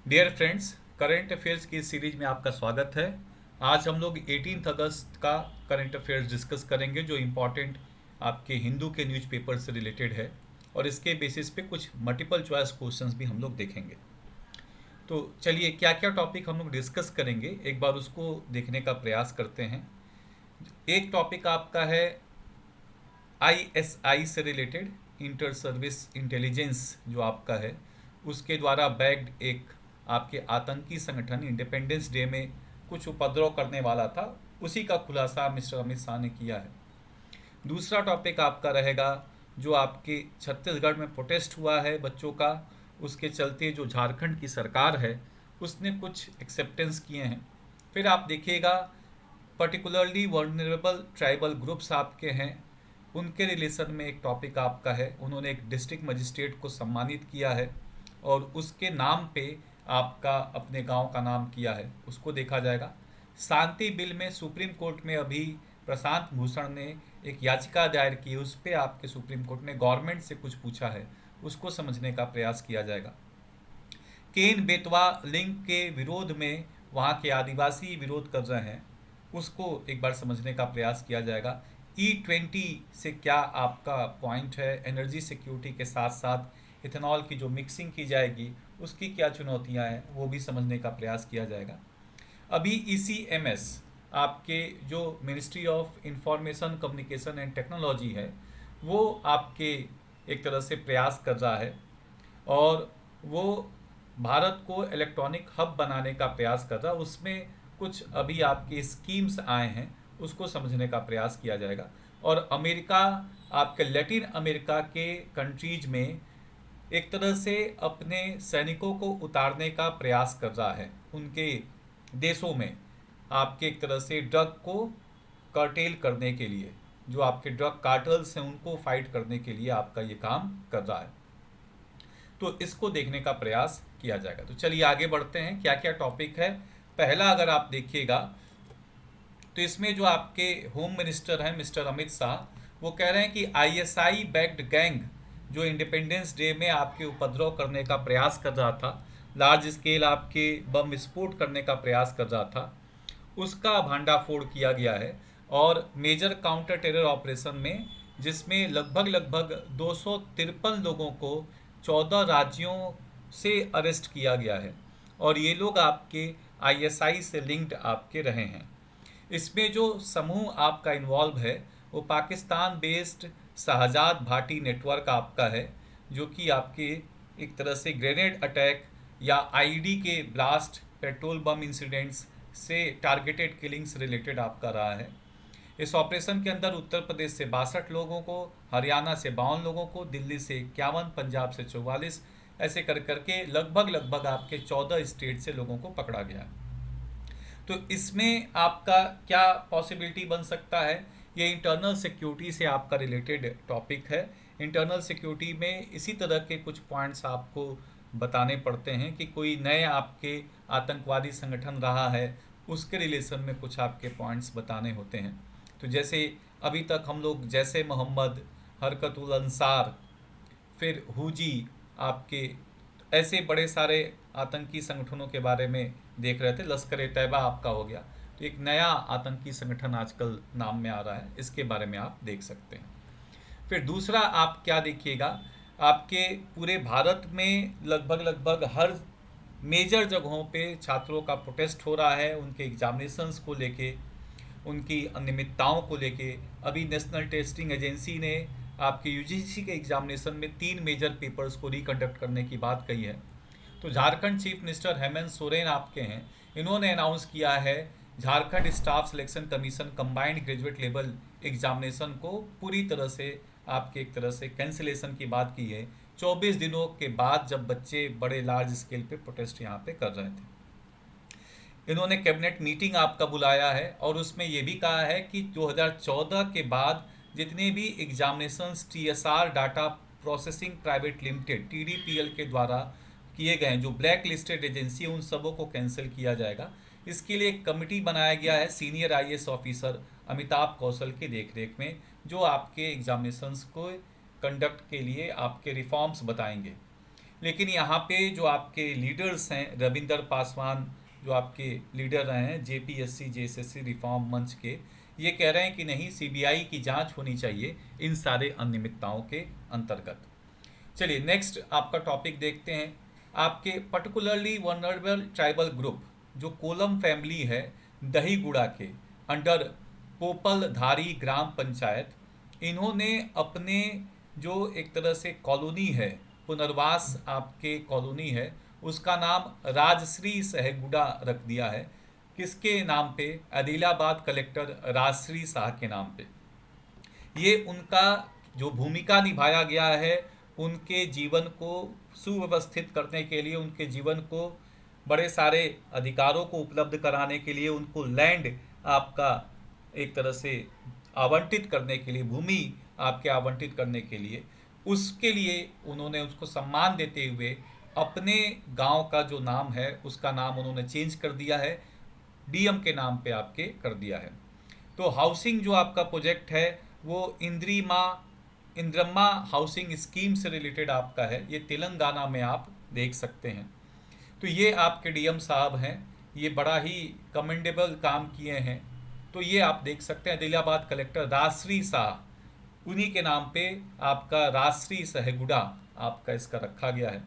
Dear friends, current affairs की इस series में आपका स्वागत है। आज हम लोग 18 अगस्त का करंट अफेयर्स डिस्कस करेंगे जो इम्पोर्टेंट आपके हिंदू के न्यूज़पेपर से रिलेटेड है और इसके बेसिस पे कुछ मल्टीपल चॉइस क्वेश्चंस भी हम लोग देखेंगे। तो चलिए क्या क्या टॉपिक हम लोग डिस्कस करेंगे एक बार उसको देखने का प्रयास करते हैं। एक टॉपिक आपका है आईएसआई से रिलेटेड, इंटर सर्विस इंटेलिजेंस जो आपका है उसके द्वारा बैग्ड एक आपके आतंकी संगठन इंडिपेंडेंस डे में कुछ उपद्रव करने वाला था, उसी का खुलासा मिस्टर अमित शाह ने किया है। दूसरा टॉपिक आपका रहेगा जो आपके छत्तीसगढ़ में प्रोटेस्ट हुआ है बच्चों का, उसके चलते जो झारखंड की सरकार है उसने कुछ एक्सेप्टेंस किए हैं। फिर आप देखिएगा पर्टिकुलरली वर्नरेबल ट्राइबल ग्रुप्स आपके हैं, उनके रिलेशन में एक टॉपिक आपका है, उन्होंने एक डिस्ट्रिक्ट मजिस्ट्रेट को सम्मानित किया है और उसके नाम पे आपका अपने गांव का नाम किया है, उसको देखा जाएगा। शांति बिल में सुप्रीम कोर्ट में अभी प्रशांत भूषण ने एक याचिका दायर की, उस पर आपके सुप्रीम कोर्ट ने गवर्नमेंट से कुछ पूछा है, उसको समझने का प्रयास किया जाएगा। केन बेतवा लिंक के विरोध में वहाँ के आदिवासी विरोध कर रहे हैं, उसको एक बार समझने का प्रयास किया जाएगा। E20 से क्या आपका पॉइंट है, एनर्जी सिक्योरिटी के साथ साथ इथेनॉल की जो मिक्सिंग की जाएगी उसकी क्या चुनौतियां हैं, वो भी समझने का प्रयास किया जाएगा। अभी ECMS आपके जो ministry of information communication and technology है वो आपके एक तरह से प्रयास कर रहा है और वो भारत को इलेक्ट्रॉनिक हब बनाने का प्रयास कर रहा है, उसमें कुछ अभी आपकी स्कीम्स आए हैं, उसको समझने का प्रयास किया जाएगा। और अमेरिका आपके लैटिन अमेरिका के कंट्रीज में एक तरह से अपने सैनिकों को उतारने का प्रयास कर रहा है, उनके देशों में आपके एक तरह से ड्रग को कर्टेल करने के लिए, जो आपके ड्रग कार्टल्स हैं उनको फाइट करने के लिए आपका ये काम कर रहा है, तो इसको देखने का प्रयास किया जाएगा। तो चलिए आगे बढ़ते हैं, क्या क्या टॉपिक है। पहला अगर आप देखिएगा तो इसमें जो आपके होम मिनिस्टर हैं मिस्टर अमित शाह, वो कह रहे हैं कि आईएसआई बैक्ड गैंग जो इंडिपेंडेंस डे में आपके उपद्रव करने का प्रयास कर रहा था, लार्ज स्केल आपके बम विस्फोट करने का प्रयास कर रहा था, उसका भांडाफोड़ किया गया है और मेजर काउंटर टेरर ऑपरेशन में जिसमें लगभग 253 लोगों को 14 राज्यों से अरेस्ट किया गया है और ये लोग आपके आईएसआई से लिंक्ड आपके रहे हैं। इसमें जो समूह आपका इन्वॉल्व है वो पाकिस्तान बेस्ड शाहजाद भाटी नेटवर्क आपका है, जो कि आपके एक तरह से ग्रेनेड अटैक या आईडी के ब्लास्ट, पेट्रोल बम इंसिडेंट्स से टारगेटेड किलिंग्स रिलेटेड आपका रहा है। इस ऑपरेशन के अंदर उत्तर प्रदेश से 62 लोगों को, हरियाणा से 52 लोगों को, दिल्ली से 51, पंजाब से 44, ऐसे कर करके लगभग आपके 14 स्टेट से लोगों को पकड़ा गया। तो इसमें आपका क्या पॉसिबिलिटी बन सकता है, ये इंटरनल सिक्योरिटी से आपका रिलेटेड टॉपिक है। इंटरनल सिक्योरिटी में इसी तरह के कुछ पॉइंट्स आपको बताने पड़ते हैं कि कोई नए आपके आतंकवादी संगठन रहा है, उसके रिलेशन में कुछ आपके पॉइंट्स बताने होते हैं। तो जैसे अभी तक हम लोग जैसे मोहम्मद, हरकतुल अंसार, फिर हुजी आपके, ऐसे बड़े सारे आतंकी संगठनों के बारे में देख रहे थे। लश्कर ए तैयबा आपका हो गया, तो एक नया आतंकी संगठन आजकल नाम में आ रहा है, इसके बारे में आप देख सकते हैं। फिर दूसरा आप क्या देखिएगा, आपके पूरे भारत में लगभग हर मेजर जगहों पे छात्रों का प्रोटेस्ट हो रहा है, उनके एग्जामिनेशंस को लेके, उनकी अनियमितताओं को लेके। अभी नेशनल टेस्टिंग एजेंसी ने आपके यूजीसी के एग्जामिनेशन में 3 मेजर पेपर्स को रिकंडक्ट करने की बात कही है। तो झारखंड चीफ मिनिस्टर हेमंत सोरेन आपके हैं, इन्होंने अनाउंस किया है Jharkhand staff selection commission combined graduate level examination को पूरी तरह से आपके एक तरह से कैंसिलेशन की बात की है, 24 दिनों के बाद, जब बच्चे बड़े लार्ज स्केल पे प्रोटेस्ट यहाँ पे कर रहे थे। इन्होंने कैबिनेट मीटिंग आपका बुलाया है और उसमें ये भी कहा है कि 2014 के बाद जितने भी examinations TSR data processing private limited TDPL के द्वारा किए गए हैं, जो ब्लैक लिस्टेड एजेंसी है, उन सबों को कैंसिल किया जाएगा। इसके लिए एक कमेटी बनाया गया है सीनियर आईएएस ऑफिसर अमिताभ कौशल की देखरेख में, जो आपके एग्जामिनेशंस को कंडक्ट के लिए आपके रिफॉर्म्स बताएंगे। लेकिन यहाँ पे जो आपके लीडर्स हैं, रविंदर पासवान जो आपके लीडर रहे हैं जेपीएससी जेएसएससी रिफॉर्म मंच के, ये कह रहे हैं कि नहीं, सीबीआई की जांच होनी चाहिए इन सारे अनियमितताओं के अंतर्गत। चलिए नेक्स्ट आपका टॉपिक देखते हैं। आपके पर्टिकुलरली वनरेबल ट्राइबल ग्रुप जो कोलम फैमिली है दहीगुड़ा के अंडर पोपलधारी ग्राम पंचायत, इन्होंने अपने जो एक तरह से कॉलोनी है, पुनर्वास आपके कॉलोनी है, उसका नाम राजश्री सहगुड़ा रख दिया है। किसके नाम पे? आदिलाबाद कलेक्टर राजश्री शाह के नाम पे। ये उनका जो भूमिका निभाया गया है उनके जीवन को सुव्यवस्थित करने के लिए, उनके जीवन को बड़े सारे अधिकारों को उपलब्ध कराने के लिए, उनको लैंड आपका एक तरह से आवंटित करने के लिए, भूमि आपके आवंटित करने के लिए, उसके लिए उन्होंने उसको सम्मान देते हुए अपने गांव का जो नाम है उसका नाम उन्होंने चेंज कर दिया है, डीएम के नाम पे आपके कर दिया है। तो हाउसिंग जो आपका प्रोजेक्ट है वो इंद्रम्मा हाउसिंग स्कीम से रिलेटेड आपका है, ये तेलंगाना में आप देख सकते हैं। तो ये आपके डीएम साहब हैं, ये बड़ा ही कमेंडेबल काम किए हैं। तो ये आप देख सकते हैं आदिलाबाद कलेक्टर राजश्री शाह, उन्हीं के नाम पे आपका राजश्री सहगुड़ा आपका इसका रखा गया है।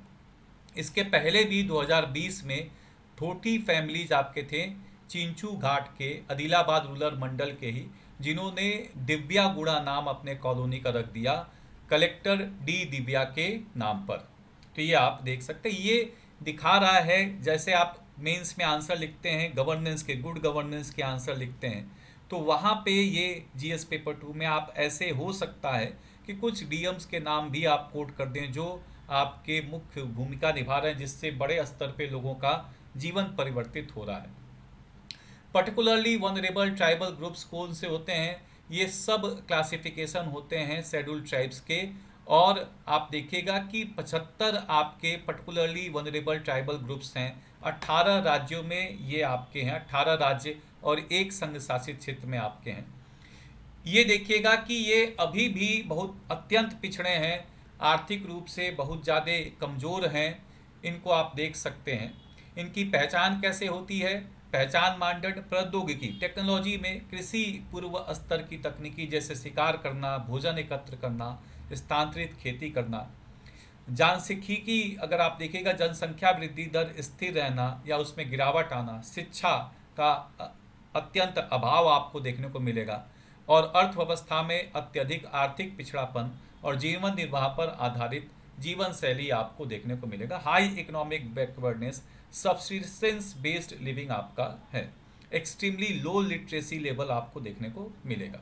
इसके पहले भी 2020 में 40 फैमिलीज आपके थे चिंचू घाट के आदिलाबाद रूरल मंडल के ही, जिन्होंने दिव्या गुड़ा नाम अपने कॉलोनी का रख दिया कलेक्टर डी दिव्या के नाम पर। तो ये आप देख सकते हैं, ये दिखा रहा है जैसे आप मेंस में आंसर लिखते हैं गवर्नेंस के, गुड गवर्नेंस के आंसर लिखते हैं, तो वहाँ पे ये जीएस पेपर 2 में आप ऐसे हो सकता है कि कुछ डीएम्स के नाम भी आप कोट कर दें जो आपके मुख्य भूमिका निभा रहे हैं, जिससे बड़े स्तर पे लोगों का जीवन परिवर्तित हो रहा है। पर्टिकुलरली वनरेबल ट्राइबल ग्रुप्स कौन से होते हैं? ये सब क्लासिफिकेशन होते हैं शेड्यूल्ड ट्राइब्स के, और आप देखिएगा कि 75 आपके पर्टिकुलरली वनरेबल ट्राइबल ग्रुप्स हैं। 18 राज्यों में ये आपके हैं, 18 राज्य और एक संघ शासित क्षेत्र में आपके हैं। ये देखिएगा कि ये अभी भी बहुत अत्यंत पिछड़े हैं, आर्थिक रूप से बहुत ज़्यादा कमज़ोर हैं, इनको आप देख सकते हैं। इनकी पहचान कैसे होती है? पहचान मानदंड प्रौद्योगिकी, टेक्नोलॉजी में कृषि पूर्व स्तर की तकनीकी जैसे शिकार करना, भोजन एकत्र करना, स्थानांतरित खेती करना। जनसांख्यिकी अगर आप देखिएगा, जनसंख्या वृद्धि दर स्थिर रहना या उसमें गिरावट आना, शिक्षा का अत्यंत अभाव आपको देखने को मिलेगा, और अर्थव्यवस्था में अत्यधिक आर्थिक पिछड़ापन और जीवन निर्वाह पर आधारित जीवन शैली आपको देखने को मिलेगा। High economic backwardness, subsistence based living आपका है, एक्सट्रीमली लो लिटरेसी लेवल आपको देखने को मिलेगा।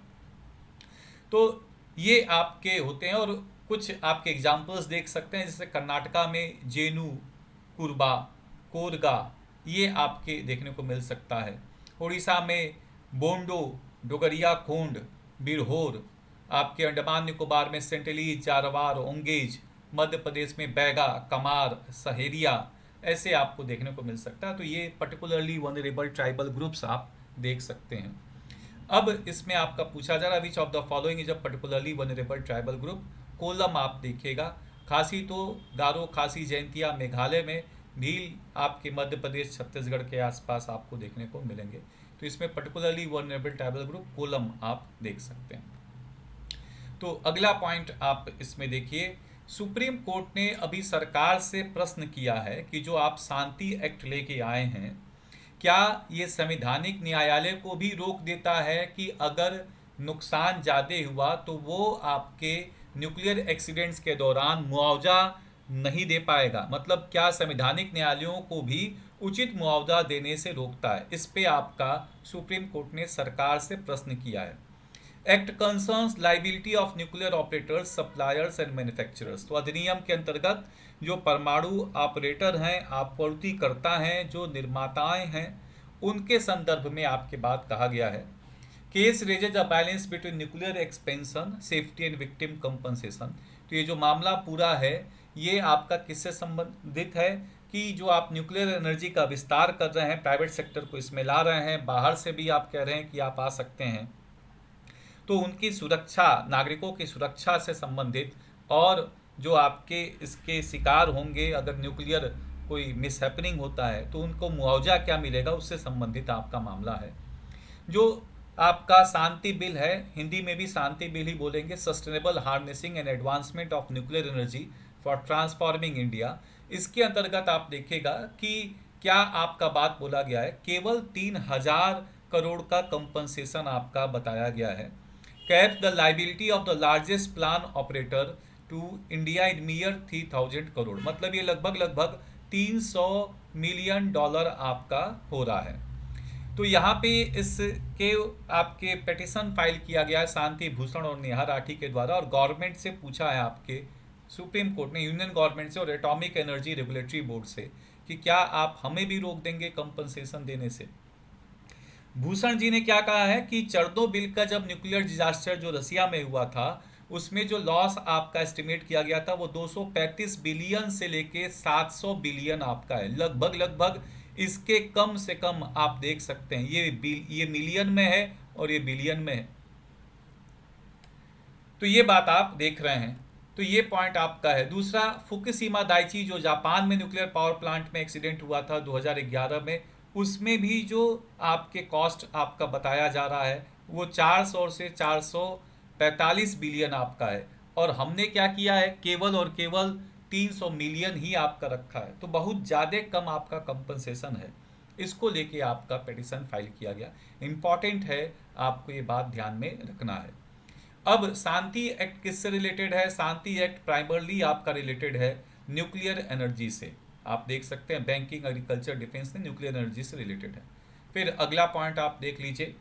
तो ये आपके होते हैं, और कुछ आपके एग्जाम्पल्स देख सकते हैं, जैसे कर्नाटका में जेनु, कुरबा, कोरगा, ये आपके देखने को मिल सकता है। उड़ीसा में बोंडो, डोगरिया खोंड, बिरहोर, आपके अंडमान निकोबार में सेंटलीज, जारवार, ओंगेज, मध्य प्रदेश में बैगा, कमार, सहेरिया, ऐसे आपको देखने को मिल सकता है। तो ये पर्टिकुलरली वनरेबल ट्राइबल ग्रुप्स आप देख सकते हैं। अब इसमें आपका पूछा जा रहा है which of the following is a particularly vulnerable tribal group. Column आप देखिएगा, खासी तो गारो, खासी, जयंतिया मेघालय में, भील आपके मध्य प्रदेश छत्तीसगढ़ के आसपास आपको देखने को मिलेंगे। तो इसमें particularly vulnerable tribal group column आप देख सकते हैं। तो अगला पॉइंट आप इसमें देखिए, सुप्रीम कोर्ट ने अभी सरकार से प्रश्न किया है कि जो आप शांति एक्ट लेके आए हैं, क्या ये संवैधानिक न्यायालय को भी रोक देता है कि अगर नुकसान ज़्यादा हुआ तो वो आपके न्यूक्लियर एक्सीडेंट्स के दौरान मुआवजा नहीं दे पाएगा? मतलब क्या संवैधानिक न्यायालयों को भी उचित मुआवजा देने से रोकता है? इस पे आपका सुप्रीम कोर्ट ने सरकार से प्रश्न किया है। Act concerns liability of nuclear operators, suppliers and manufacturers. तो अधिनियम के अंतर्गत जो परमाणु ऑपरेटर हैं, आपूर्तिकर्ता हैं, जो निर्माताएं हैं, उनके संदर्भ में आपके बात कहा गया है। Case raises a balance between nuclear expansion, safety and victim compensation. तो ये जो मामला पूरा है ये आपका किससे संबंधित है कि जो आप न्यूक्लियर एनर्जी का विस्तार कर रहे हैं, प्राइवेट सेक्टर को इसमें ला रहे हैं, बाहर से भी आप कह रहे हैं कि आप आ सकते हैं, तो उनकी सुरक्षा, नागरिकों की सुरक्षा से संबंधित और जो आपके इसके शिकार होंगे अगर न्यूक्लियर कोई मिसहैपनिंग होता है तो उनको मुआवजा क्या मिलेगा, उससे संबंधित आपका मामला है। जो आपका शांति बिल है, हिंदी में भी शांति बिल ही बोलेंगे, sustainable harnessing and advancement of nuclear energy for transforming India. इसके अंतर्गत आप देखेगा कि क्या आपका बात बोला गया है, केवल 3,000 करोड़ का कंपनसेशन आपका बताया गया है। Cap the liability of the largest plan operator to India in mere 3,000 crore, मतलब ये लगभग 300 मिलियन डॉलर आपका हो रहा है। तो यहाँ पे इसके आपके पिटीशन फाइल किया गया है शांति भूषण और नेहा राठी के द्वारा, और गवर्नमेंट से पूछा है आपके सुप्रीम कोर्ट ने, यूनियन गवर्नमेंट से और एटॉमिक एनर्जी रेगुलेटरी बोर्ड से, कि क्या आप हमें भी रोक देंगे कंपनसेशन देने से। भूषण जी ने क्या कहा है कि चर्नोबिल का जब न्यूक्लियर डिजास्टर जो रसिया में हुआ था, उसमें जो लॉस आपका एस्टिमेट किया गया था वो 235 बिलियन से लेके 700 बिलियन आपका है, लगभग इसके कम से कम आप देख सकते हैं, ये मिलियन में है और ये बिलियन में है। तो ये बात आप देख रहे हैं, तो ये पॉइंट आपका है। दूसरा, फुकुशिमा दाइची जो जापान में न्यूक्लियर पावर प्लांट में एक्सीडेंट हुआ था 2011 में, उसमें भी जो आपके कॉस्ट आपका बताया जा रहा है वो 400 से 445 बिलियन आपका है, और हमने क्या किया है, केवल और केवल 300 मिलियन ही आपका रखा है, तो बहुत ज़्यादा कम आपका कंपनसेशन है। इसको लेके आपका पिटीशन फाइल किया गया। इम्पॉर्टेंट है, आपको ये बात ध्यान में रखना है। अब शांति एक्ट किससे रिलेटेड है? शांति एक्ट प्राइमरली आपका रिलेटेड है न्यूक्लियर एनर्जी से। आप देख सकते हैं बैंकिंग, एग्रीकल्चर, डिफेंस में न्यूक्लियर एनर्जी से रिलेटेड है। फिर अगला पॉइंट आप देख लीजिए।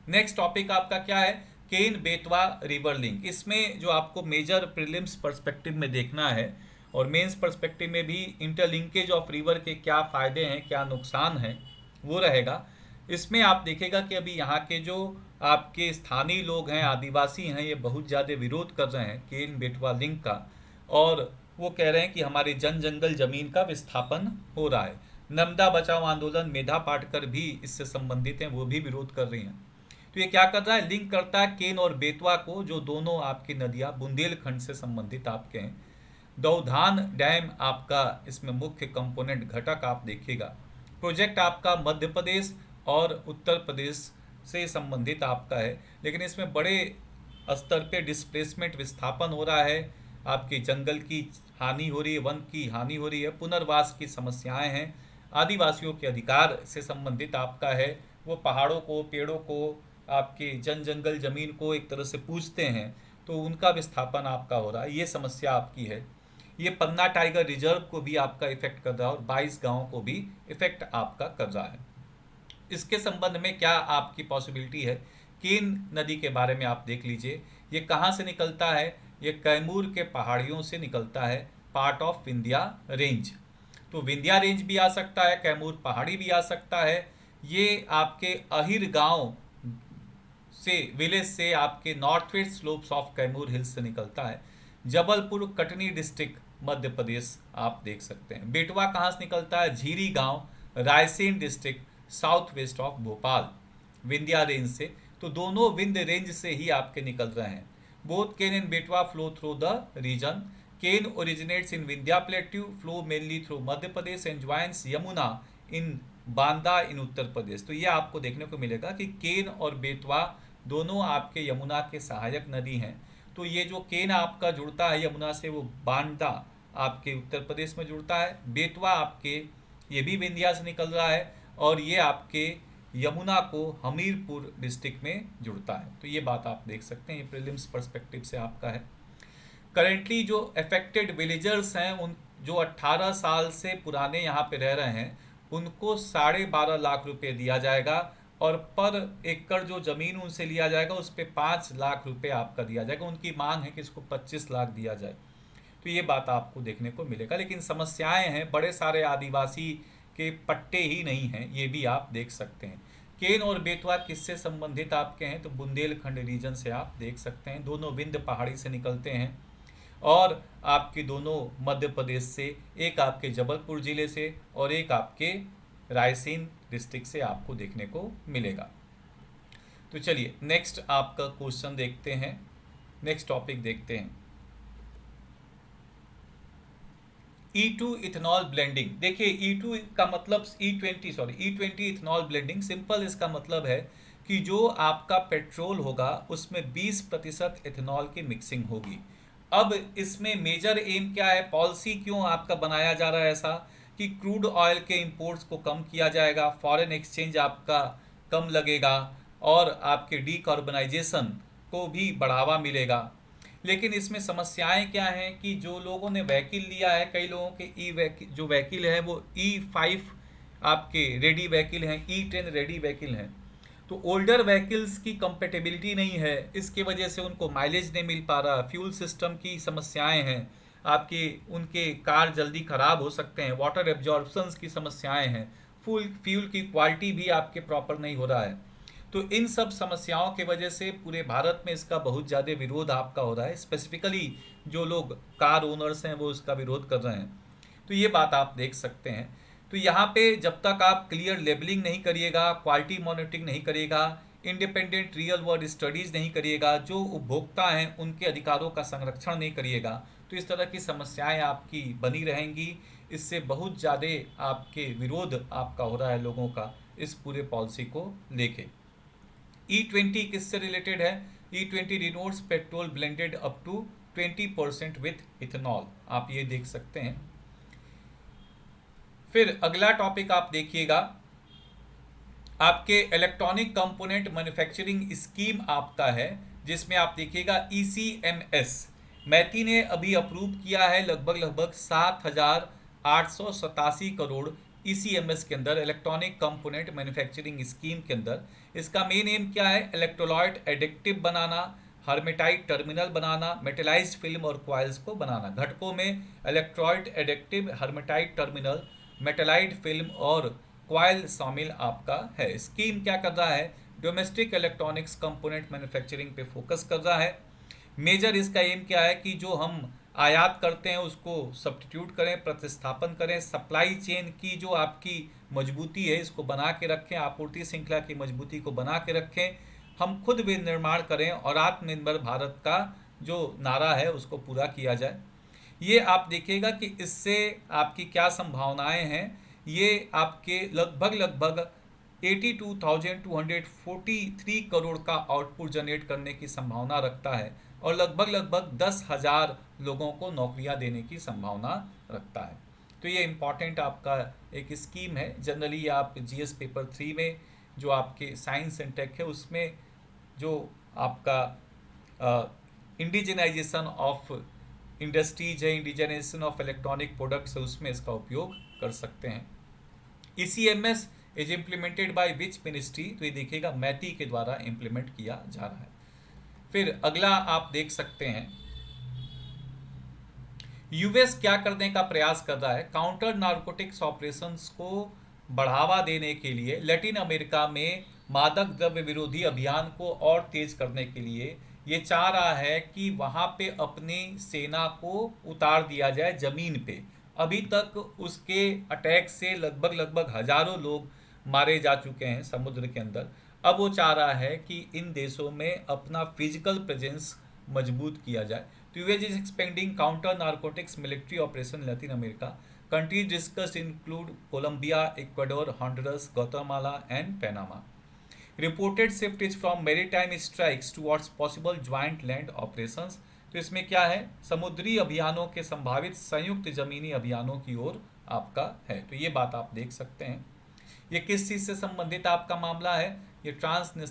नेक्स्ट टॉपिक आपका क्या है? Ken Betwa river link. इसमें जो आपको मेजर प्रीलिम्स पर्सपेक्टिव में देखना है और मेंस पर्सपेक्टिव में भी इंटरलिंकेज ऑफ रिवर के क्या फ़ायदे हैं, क्या नुकसान हैं, वो रहेगा। इसमें आप देखेगा कि अभी यहाँ के जो आपके स्थानीय लोग हैं, आदिवासी हैं, ये बहुत ज़्यादा विरोध कर रहे हैं केन बेतवा लिंक का, और वो कह रहे हैं कि हमारे जंगल ज़मीन का विस्थापन हो रहा है। नर्मदा बचाओ आंदोलन, मेधा पाटकर भी इससे संबंधित हैं, वो भी विरोध कर रही हैं। तो ये क्या कर रहा है? लिंक करता है केन और बेतवा को, जो दोनों आपकी नदियाँ बुंदेलखंड से संबंधित आपके हैं। दौधान डैम आपका इसमें मुख्य कंपोनेंट घटक आप देखिएगा। प्रोजेक्ट आपका मध्य प्रदेश और उत्तर प्रदेश से संबंधित आपका है, लेकिन इसमें बड़े स्तर पे डिस्प्लेसमेंट, विस्थापन हो रहा है, आपके जंगल की हानि हो रही है, वन की हानि हो रही है, पुनर्वास की समस्याएं हैं, आदिवासियों के अधिकार से संबंधित आपका है। वो पहाड़ों को, पेड़ों को, आपके जंगल ज़मीन को एक तरह से पूजते हैं, तो उनका विस्थापन आपका हो रहा है, ये समस्या आपकी है। ये पन्ना टाइगर रिजर्व को भी आपका इफेक्ट कर रहा है और 22 गाँव को भी इफेक्ट आपका कर रहा है। इसके संबंध में क्या आपकी पॉसिबिलिटी है? केन नदी के बारे में आप देख लीजिए। ये कहाँ से निकलता है? ये कैमूर के पहाड़ियों से निकलता है, पार्ट ऑफ विंध्या रेंज। तो विंध्या रेंज भी आ सकता है, कैमूर पहाड़ी भी आ सकता है। ये आपके अहिर गांव से, विलेज से, आपके north west slopes of Kaimur hills से निकलता है। जबलपुर, कटनी डिस्ट्रिक्ट, मध्य प्रदेश आप देख सकते हैं। बेटवा कहाँ से निकलता है? झीरी गांव, Raisen district, south west of Bhopal, Vindhya range से। तो दोनों विंध्य रेंज से ही आपके निकल रहे हैं। Both Ken and Betwa flow through the region. Ken originates in Vindhya plateau, flow mainly through Madhya Pradesh and joins Yamuna in Banda in Uttar Pradesh. तो ये आपको देखने को मिलेगा कि केन और बेतवा दोनों आपके यमुना के सहायक नदी हैं। तो ये जो केन आपका जुड़ता है यमुना से, वो बांदा आपके उत्तर प्रदेश में जुड़ता है। बेतवा आपके ये भी विंध्या से निकल रहा है, और ये आपके यमुना को हमीरपुर डिस्ट्रिक्ट में जुड़ता है। तो ये बात आप देख सकते हैं, ये प्रीलिम्स पर्सपेक्टिव से आपका है। करेंटली जो अफेक्टेड विलेजर्स हैं, उन जो 18 साल से पुराने यहाँ पे रह रहे हैं, उनको 12.5 लाख रुपए दिया जाएगा, और पर एकड़ जो ज़मीन उनसे लिया जाएगा उस पर 5 लाख रुपए आपका दिया जाएगा। उनकी मांग है कि इसको 25 लाख दिया जाए। तो ये बात आपको देखने को मिलेगा, लेकिन समस्याएं हैं, बड़े सारे आदिवासी के पट्टे ही नहीं हैं, ये भी आप देख सकते हैं। केन और बेतवा किससे संबंधित आपके हैं? तो बुंदेलखंड रीजन से आप देख सकते हैं। दोनों विंध्य पहाड़ी से निकलते हैं, और आपके दोनों मध्य प्रदेश से, एक आपके जबलपुर ज़िले से और एक आपके रायसेन डिस्ट्रिक्ट से आपको देखने को मिलेगा। तो चलिए नेक्स्ट आपका क्वेश्चन देखते हैं। नेक्स्ट टॉपिक देखते हैं। E2 ethanol blending. देखिए E2 का मतलब E20 इथेनॉल ब्लेंडिंग, सिंपल इसका मतलब है कि जो आपका पेट्रोल होगा उसमें 20% इथेनॉल की मिक्सिंग होगी। अब इसमें मेजर एम क्या है, पॉलिसी क्यों आपका बनाया जा रहा है ऐसा कि क्रूड ऑयल के इंपोर्ट्स को कम किया जाएगा, फॉरेन एक्सचेंज आपका कम लगेगा और आपके डीकार्बनाइजेशन को भी बढ़ावा मिलेगा। लेकिन इसमें समस्याएं क्या हैं कि जो लोगों ने व्हीकल लिया है, कई लोगों के जो व्हीकल है वो E5 आपके रेडी व्हीकल हैं, E10 रेडी व्हीकल हैं, तो ओल्डर व्हीकल्स की कंपेटेबिलिटी नहीं है, इसके वजह से उनको माइलेज नहीं मिल पा रहा, फ्यूल सिस्टम की समस्याएं हैं, आपके उनके कार जल्दी ख़राब हो सकते हैं, वाटर एब्जॉर्प्शंस की समस्याएं हैं, फ्यूल की क्वालिटी भी आपके प्रॉपर नहीं हो रहा है। तो इन सब समस्याओं की वजह से पूरे भारत में इसका बहुत ज़्यादा विरोध आपका हो रहा है, स्पेसिफिकली जो लोग कार ओनर्स हैं वो इसका विरोध कर रहे हैं। तो ये बात आप देख सकते हैं। तो यहाँ पे जब तक आप क्लियर लेबलिंग नहीं करिएगा, क्वालिटी मॉनिटरिंग नहीं करिएगा, इंडिपेंडेंट रियल वर्ल्ड स्टडीज़ नहीं करिएगा, जो उपभोक्ता हैं उनके अधिकारों का संरक्षण नहीं करिएगा, तो इस तरह की समस्याएं आपकी बनी रहेंगी। इससे बहुत ज़्यादा आपके विरोध आपका हो रहा है लोगों का इस पूरे पॉलिसी को लेके। E20 किससे रिलेटेड है? E20 denotes petrol blended up to 20% with ethanol, आप ये देख सकते हैं। फिर अगला टॉपिक आप देखिएगा, आपके इलेक्ट्रॉनिक कंपोनेंट मैन्युफैक्चरिंग स्कीम आपका है, जिसमें आप देखिएगा ECMS मैती ने अभी अप्रूव किया है लगभग 7,887 करोड़ ECMS के अंदर, इलेक्ट्रॉनिक कंपोनेंट मैन्युफैक्चरिंग स्कीम के अंदर। इसका मेन एम क्या है? इलेक्ट्रोलाइट एडिक्टिव बनाना, हर्मेटाइट टर्मिनल बनाना, मेटलाइज्ड फिल्म और क्वाइल्स को बनाना। घटकों में इलेक्ट्रोलाइट एडिक्टिव, हर्मेटाइट टर्मिनल, मेटलाइट फिल्म और क्वाइल शामिल आपका है। स्कीम क्या कर रहा है? डोमेस्टिक इलेक्ट्रॉनिक्स कंपोनेंट मैन्युफैक्चरिंग पे फोकस कर रहा है। मेजर इसका एम क्या है कि जो हम आयात करते हैं उसको सब्स्टिट्यूट करें, प्रतिस्थापन करें, सप्लाई चेन की जो आपकी मजबूती है इसको बना के रखें, आपूर्ति श्रृंखला की मजबूती को बना के रखें, हम खुद विनिर्माण करें और आत्मनिर्भर भारत का जो नारा है उसको पूरा किया जाए। ये आप देखिएगा कि इससे आपकी क्या संभावनाएं हैं। ये आपके लगभग 82,243 करोड़ का आउटपुट जनरेट करने की संभावना रखता है और लगभग 10,000 लोगों को नौकरियां देने की संभावना रखता है। तो ये इम्पॉर्टेंट आपका एक स्कीम है। जनरली आप GS पेपर 3 में जो आपके साइंस एंड टेक है उसमें जो आपका इंडिजिनाइजेशन ऑफ इंडस्ट्रीज है, इंडिजिनाइजेशन ऑफ इलेक्ट्रॉनिक प्रोडक्ट्स है, उसमें इसका उपयोग कर सकते हैं। ECMS is implemented by which ministry? तो ये देखिएगा मैती के द्वारा इम्प्लीमेंट किया जा रहा है। फिर अगला आप देख सकते हैं, यूएस क्या करने का प्रयास कर रहा है? काउंटर नार्कोटिक्स ऑपरेशंस को बढ़ावा देने के लिए लैटिन अमेरिका में मादक द्रव्य विरोधी अभियान को और तेज करने के लिए ये चाह रहा है कि वहाँ पे अपनी सेना को उतार दिया जाए ज़मीन पे। अभी तक उसके अटैक से लगभग हजारों लोग मारे जा चुके हैं समुद्र के अंदर। अब वो चाह रहा है कि इन देशों में अपना फिजिकल प्रेजेंस मजबूत किया जाए। तो US is expanding counter narcotics military operation Latin America. Countries discussed include Colombia, Ecuador, Honduras, Guatemala and Panama. Reported shift is from maritime strikes towards possible joint land operations. तो इसमें क्या है? समुद्री अभियानों के संभावित संयुक्त जमीनी अभियानों की ओर आपका है। तो ये बात आप देख सकते हैं। ये किस चीज़ से संबंधित आपका मामला है? ये ट्रांसनेशनल